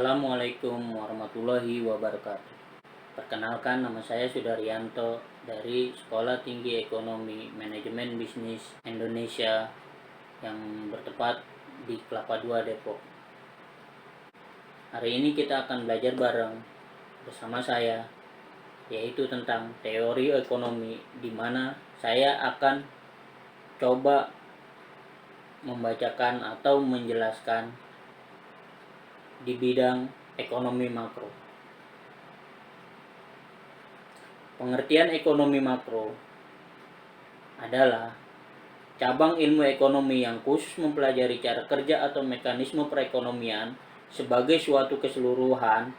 Assalamualaikum warahmatullahi wabarakatuh. Perkenalkan, nama saya Sudaryanto dari Sekolah Tinggi Ekonomi Manajemen Bisnis Indonesia yang bertempat di Kelapa II, Depok. Hari ini kita akan belajar bareng bersama saya, yaitu tentang teori ekonomi, di mana saya akan coba membacakan atau menjelaskan di bidang ekonomi makro. Pengertian ekonomi makro adalah cabang ilmu ekonomi yang khusus mempelajari cara kerja atau mekanisme perekonomian sebagai suatu keseluruhan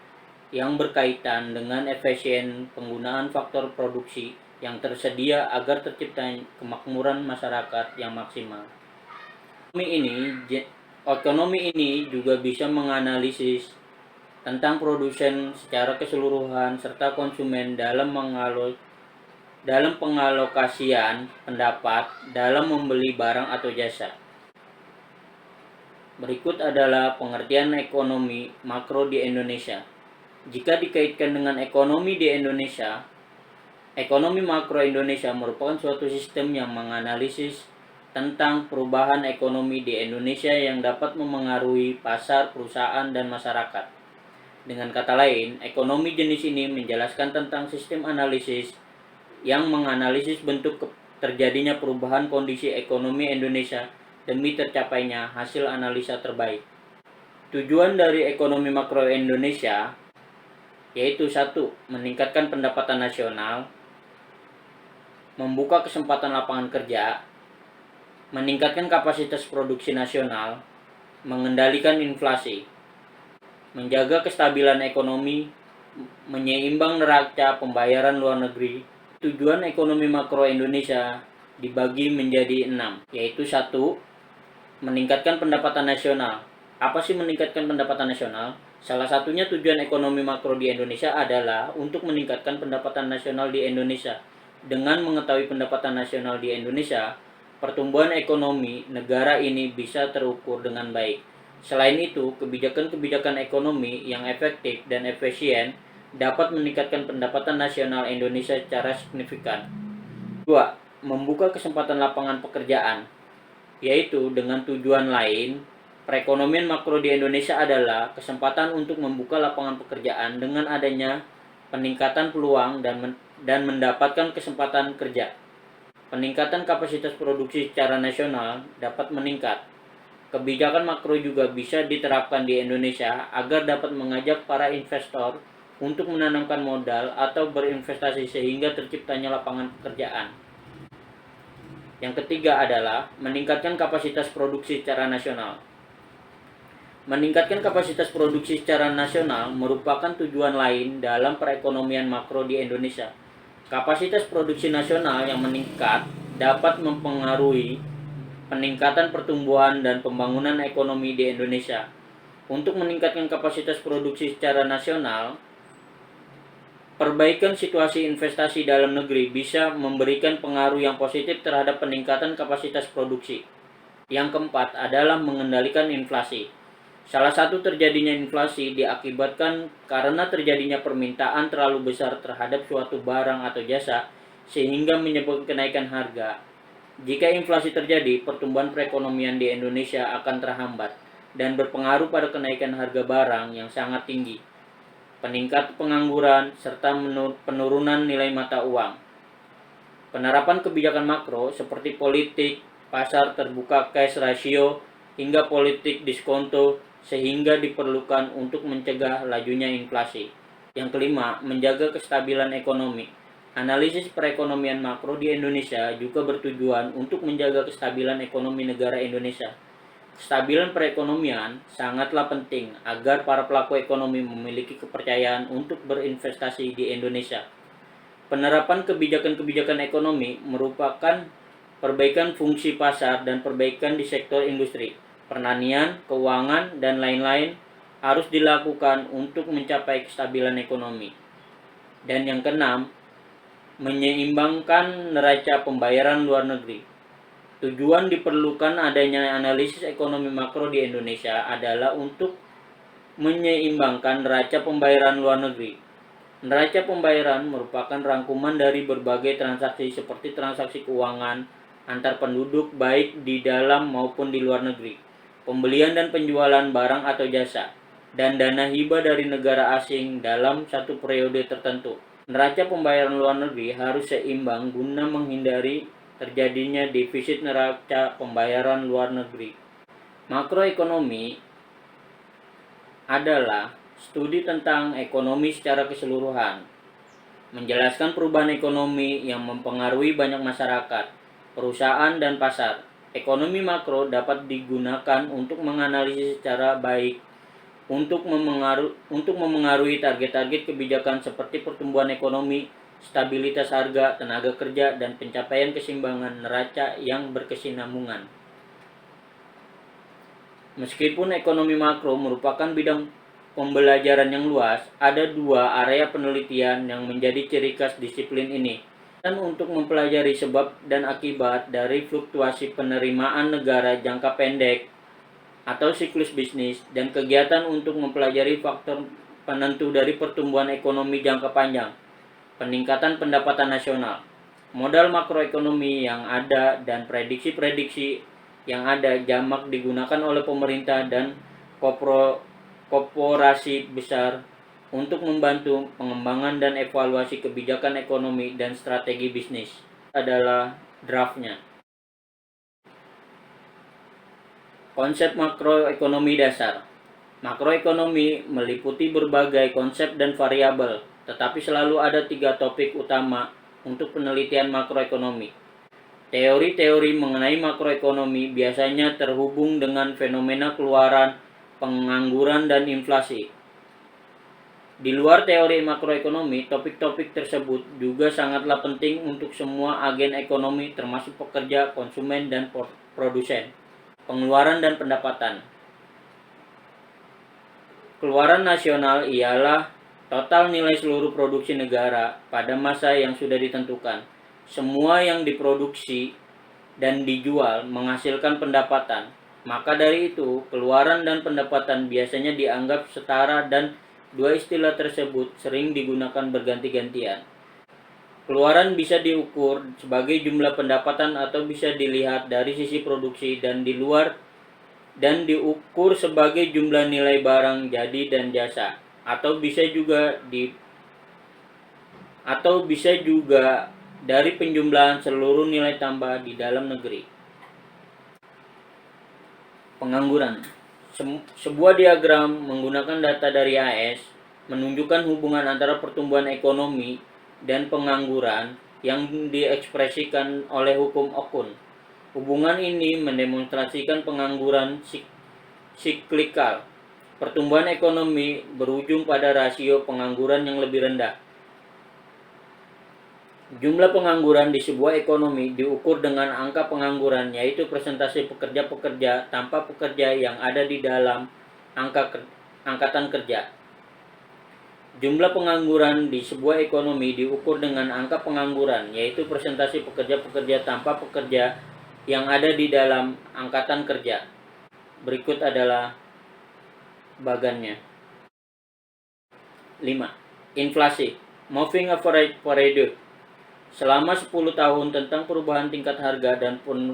yang berkaitan dengan efisien penggunaan faktor produksi yang tersedia agar tercipta kemakmuran masyarakat yang maksimal. Ekonomi ini juga bisa menganalisis tentang produsen secara keseluruhan serta konsumen dalam pengalokasian pendapat dalam membeli barang atau jasa. Berikut adalah pengertian ekonomi makro di Indonesia. Jika dikaitkan dengan ekonomi di Indonesia, ekonomi makro Indonesia merupakan suatu sistem yang menganalisis tentang perubahan ekonomi di Indonesia yang dapat memengaruhi pasar, perusahaan, dan masyarakat. Dengan kata lain, ekonomi jenis ini menjelaskan tentang sistem analisis yang menganalisis bentuk terjadinya perubahan kondisi ekonomi Indonesia demi tercapainya hasil analisa terbaik. Tujuan dari ekonomi makro Indonesia yaitu 1. Meningkatkan pendapatan nasional, membuka kesempatan lapangan kerja, meningkatkan kapasitas produksi nasional, mengendalikan inflasi, menjaga kestabilan ekonomi, menyeimbang neraca pembayaran luar negeri. Tujuan ekonomi makro Indonesia dibagi menjadi 6, yaitu 1. Meningkatkan pendapatan nasional. Apa sih meningkatkan pendapatan nasional? Salah satunya tujuan ekonomi makro di Indonesia adalah untuk meningkatkan pendapatan nasional di Indonesia. Dengan mengetahui pendapatan nasional di Indonesia, pertumbuhan ekonomi negara ini bisa terukur dengan baik. Selain itu, kebijakan-kebijakan ekonomi yang efektif dan efisien dapat meningkatkan pendapatan nasional Indonesia secara signifikan. 2. Membuka kesempatan lapangan pekerjaan, yaitu dengan tujuan lain, perekonomian makro di Indonesia adalah kesempatan untuk membuka lapangan pekerjaan dengan adanya peningkatan peluang dan mendapatkan kesempatan kerja. Peningkatan kapasitas produksi secara nasional dapat meningkat. Kebijakan makro juga bisa diterapkan di Indonesia agar dapat mengajak para investor untuk menanamkan modal atau berinvestasi sehingga terciptanya lapangan pekerjaan. Yang ketiga adalah meningkatkan kapasitas produksi secara nasional. Meningkatkan kapasitas produksi secara nasional merupakan tujuan lain dalam perekonomian makro di Indonesia. Kapasitas produksi nasional yang meningkat dapat mempengaruhi peningkatan pertumbuhan dan pembangunan ekonomi di Indonesia. Untuk meningkatkan kapasitas produksi secara nasional, perbaikan situasi investasi dalam negeri bisa memberikan pengaruh yang positif terhadap peningkatan kapasitas produksi. Yang keempat adalah mengendalikan inflasi. Salah satu terjadinya inflasi diakibatkan karena terjadinya permintaan terlalu besar terhadap suatu barang atau jasa sehingga menyebabkan kenaikan harga. Jika inflasi terjadi, pertumbuhan perekonomian di Indonesia akan terhambat dan berpengaruh pada kenaikan harga barang yang sangat tinggi, peningkat pengangguran, serta penurunan nilai mata uang. Penerapan kebijakan makro seperti politik pasar terbuka cash ratio hingga politik diskonto sehingga diperlukan untuk mencegah lajunya inflasi. Yang kelima, menjaga kestabilan ekonomi. Analisis perekonomian makro di Indonesia juga bertujuan untuk menjaga kestabilan ekonomi negara Indonesia. Kestabilan perekonomian sangatlah penting agar para pelaku ekonomi memiliki kepercayaan untuk berinvestasi di Indonesia. Penerapan kebijakan-kebijakan ekonomi merupakan perbaikan fungsi pasar dan perbaikan di sektor industri, pertanian, keuangan, dan lain-lain harus dilakukan untuk mencapai kestabilan ekonomi. Dan yang keenam, menyeimbangkan neraca pembayaran luar negeri. Tujuan diperlukan adanya analisis ekonomi makro di Indonesia adalah untuk menyeimbangkan neraca pembayaran luar negeri. Neraca pembayaran merupakan rangkuman dari berbagai transaksi seperti transaksi keuangan antar penduduk baik di dalam maupun di luar negeri, pembelian dan penjualan barang atau jasa, dan dana hibah dari negara asing dalam satu periode tertentu. Neraca pembayaran luar negeri harus seimbang guna menghindari terjadinya defisit neraca pembayaran luar negeri. Makroekonomi adalah studi tentang ekonomi secara keseluruhan, menjelaskan perubahan ekonomi yang mempengaruhi banyak masyarakat, perusahaan, dan pasar. Ekonomi makro dapat digunakan untuk menganalisis secara baik untuk memengaruhi target-target kebijakan seperti pertumbuhan ekonomi, stabilitas harga, tenaga kerja, dan pencapaian keseimbangan neraca yang berkesinambungan. Meskipun ekonomi makro merupakan bidang pembelajaran yang luas, ada dua area penelitian yang menjadi ciri khas disiplin ini. Dan untuk mempelajari sebab dan akibat dari fluktuasi penerimaan negara jangka pendek atau siklus bisnis, dan kegiatan untuk mempelajari faktor penentu dari pertumbuhan ekonomi jangka panjang, peningkatan pendapatan nasional, modal makroekonomi yang ada, dan prediksi-prediksi yang ada jamak digunakan oleh pemerintah dan korporasi besar untuk membantu pengembangan dan evaluasi kebijakan ekonomi dan strategi bisnis. Adalah draftnya. Konsep makroekonomi dasar. Makroekonomi meliputi berbagai konsep dan variabel, tetapi selalu ada 3 topik utama untuk penelitian makroekonomi. Teori-teori mengenai makroekonomi biasanya terhubung dengan fenomena keluaran, pengangguran, dan inflasi. Di luar teori makroekonomi, topik-topik tersebut juga sangatlah penting untuk semua agen ekonomi termasuk pekerja, konsumen, dan produsen. Pengeluaran dan pendapatan. Keluaran nasional ialah total nilai seluruh produksi negara pada masa yang sudah ditentukan. Semua yang diproduksi dan dijual menghasilkan pendapatan. Maka dari itu, keluaran dan pendapatan biasanya dianggap setara dan dua istilah tersebut sering digunakan berganti-gantian. Keluaran bisa diukur sebagai jumlah pendapatan atau bisa dilihat dari sisi produksi dan di luar dan diukur sebagai jumlah nilai barang jadi dan jasa, atau bisa juga dari penjumlahan seluruh nilai tambah di dalam negeri. Pengangguran. Sebuah diagram menggunakan data dari AS menunjukkan hubungan antara pertumbuhan ekonomi dan pengangguran yang diekspresikan oleh hukum Okun. Hubungan ini mendemonstrasikan pengangguran siklikal. Pertumbuhan ekonomi berujung pada rasio pengangguran yang lebih rendah. Jumlah pengangguran di sebuah ekonomi diukur dengan angka pengangguran, yaitu persentase pekerja-pekerja tanpa pekerja yang ada di dalam angkatan kerja. Jumlah pengangguran di sebuah ekonomi diukur dengan angka pengangguran, yaitu persentase pekerja-pekerja tanpa pekerja yang ada di dalam angkatan kerja. Berikut adalah bagannya. 5. Inflasi. Moving average period. Selama 10 tahun tentang perubahan tingkat harga dan 5.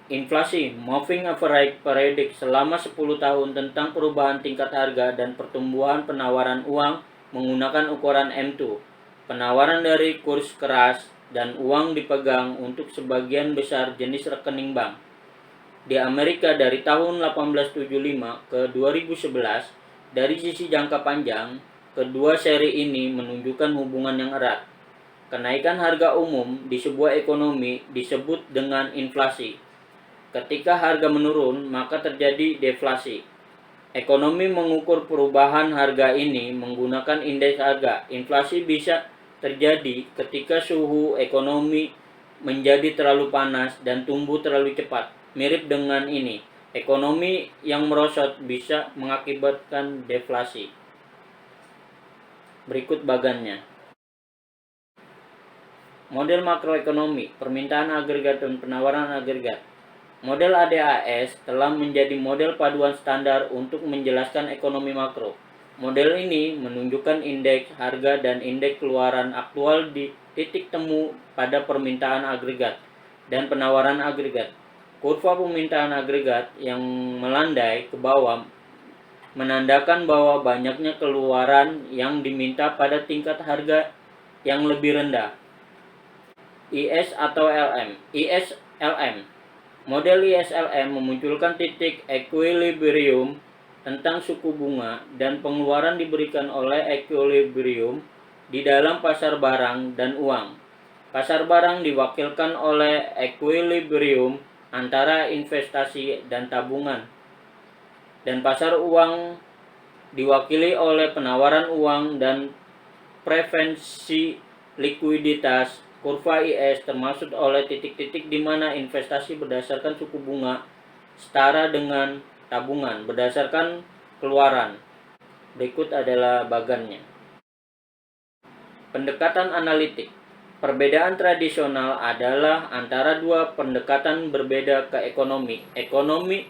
Inflasi moving average period selama 10 tahun tentang perubahan tingkat harga dan pertumbuhan penawaran uang menggunakan ukuran M2. Penawaran dari kurs keras dan uang dipegang untuk sebagian besar jenis rekening bank. Di Amerika dari tahun 1875 ke 2011, dari sisi jangka panjang, kedua seri ini menunjukkan hubungan yang erat. Kenaikan harga umum di sebuah ekonomi disebut dengan inflasi. Ketika harga menurun, maka terjadi deflasi. Ekonomi mengukur perubahan harga ini menggunakan indeks harga. Inflasi bisa terjadi ketika suhu ekonomi menjadi terlalu panas dan tumbuh terlalu cepat. Mirip dengan ini, ekonomi yang merosot bisa mengakibatkan deflasi. Berikut bagannya. Model makroekonomi, permintaan agregat dan penawaran agregat. Model ADAS telah menjadi model paduan standar untuk menjelaskan ekonomi makro. Model ini menunjukkan indeks harga dan indeks keluaran aktual di titik temu pada permintaan agregat dan penawaran agregat. Kurva permintaan agregat yang melandai ke bawah menandakan bahwa banyaknya keluaran yang diminta pada tingkat harga yang lebih rendah. ISLM. Model ISLM memunculkan titik equilibrium tentang suku bunga dan pengeluaran diberikan oleh equilibrium di dalam pasar barang dan uang. Pasar barang diwakilkan oleh equilibrium antara investasi dan tabungan, dan pasar uang diwakili oleh penawaran uang dan preferensi likuiditas. Kurva IS termasuk oleh titik-titik di mana investasi berdasarkan suku bunga setara dengan tabungan berdasarkan keluaran. Berikut adalah bagannya. Pendekatan analitik. Perbedaan tradisional adalah antara dua pendekatan berbeda ke ekonomi. Ekonomi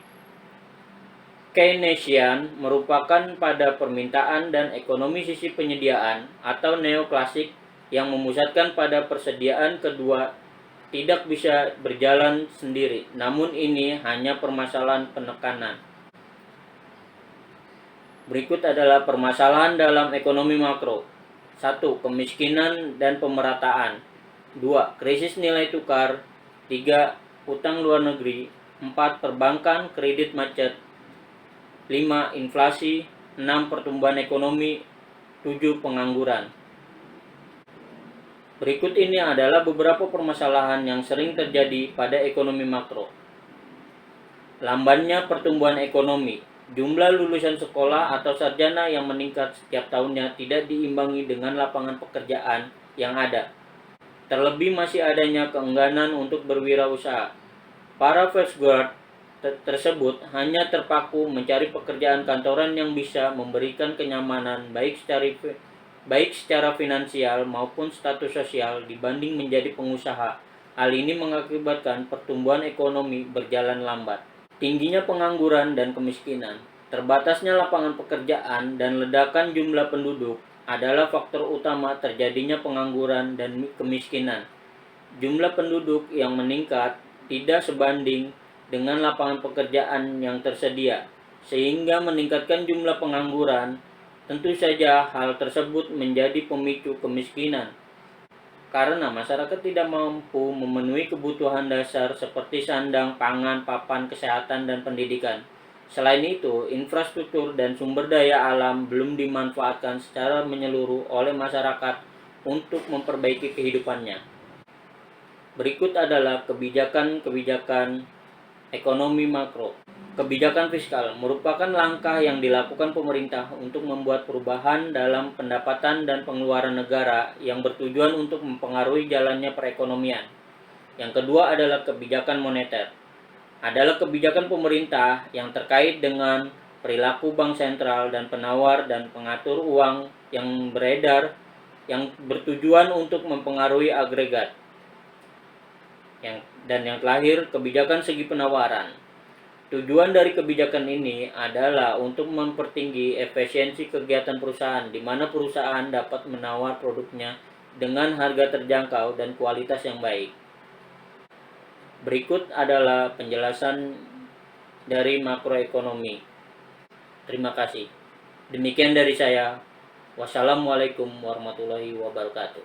Keynesian merupakan pada permintaan dan ekonomi sisi penyediaan atau neoklasik yang memusatkan pada persediaan. Kedua tidak bisa berjalan sendiri, namun ini hanya permasalahan penekanan. Berikut adalah permasalahan dalam ekonomi makro. 1. Kemiskinan dan pemerataan. 2. Krisis nilai tukar. 3. Utang luar negeri. 4. Perbankan kredit macet. 5. Inflasi. 6. Pertumbuhan ekonomi. 7. Pengangguran. Berikut ini adalah beberapa permasalahan yang sering terjadi pada ekonomi makro. Lambannya pertumbuhan ekonomi. Jumlah lulusan sekolah atau sarjana yang meningkat setiap tahunnya tidak diimbangi dengan lapangan pekerjaan yang ada. Terlebih masih adanya keengganan untuk berwirausaha. Para fresh grad tersebut hanya terpaku mencari pekerjaan kantoran yang bisa memberikan kenyamanan baik secara finansial maupun status sosial dibanding menjadi pengusaha. Hal ini mengakibatkan pertumbuhan ekonomi berjalan lambat. Tingginya pengangguran dan kemiskinan, terbatasnya lapangan pekerjaan, dan ledakan jumlah penduduk adalah faktor utama terjadinya pengangguran dan kemiskinan. Jumlah penduduk yang meningkat tidak sebanding dengan lapangan pekerjaan yang tersedia, sehingga meningkatkan jumlah pengangguran. Tentu saja hal tersebut menjadi pemicu kemiskinan, karena masyarakat tidak mampu memenuhi kebutuhan dasar seperti sandang, pangan, papan, kesehatan, dan pendidikan. Selain itu, infrastruktur dan sumber daya alam belum dimanfaatkan secara menyeluruh oleh masyarakat untuk memperbaiki kehidupannya. Berikut adalah kebijakan-kebijakan ekonomi makro. Kebijakan fiskal merupakan langkah yang dilakukan pemerintah untuk membuat perubahan dalam pendapatan dan pengeluaran negara yang bertujuan untuk mempengaruhi jalannya perekonomian. Yang kedua adalah kebijakan moneter. Adalah kebijakan pemerintah yang terkait dengan perilaku bank sentral dan penawar dan pengatur uang yang beredar yang bertujuan untuk mempengaruhi agregat. Yang terakhir, kebijakan segi penawaran. Tujuan dari kebijakan ini adalah untuk mempertinggi efisiensi kegiatan perusahaan, di mana perusahaan dapat menawar produknya dengan harga terjangkau dan kualitas yang baik. Berikut adalah penjelasan dari makroekonomi. Terima kasih. Demikian dari saya. Wassalamualaikum warahmatullahi wabarakatuh.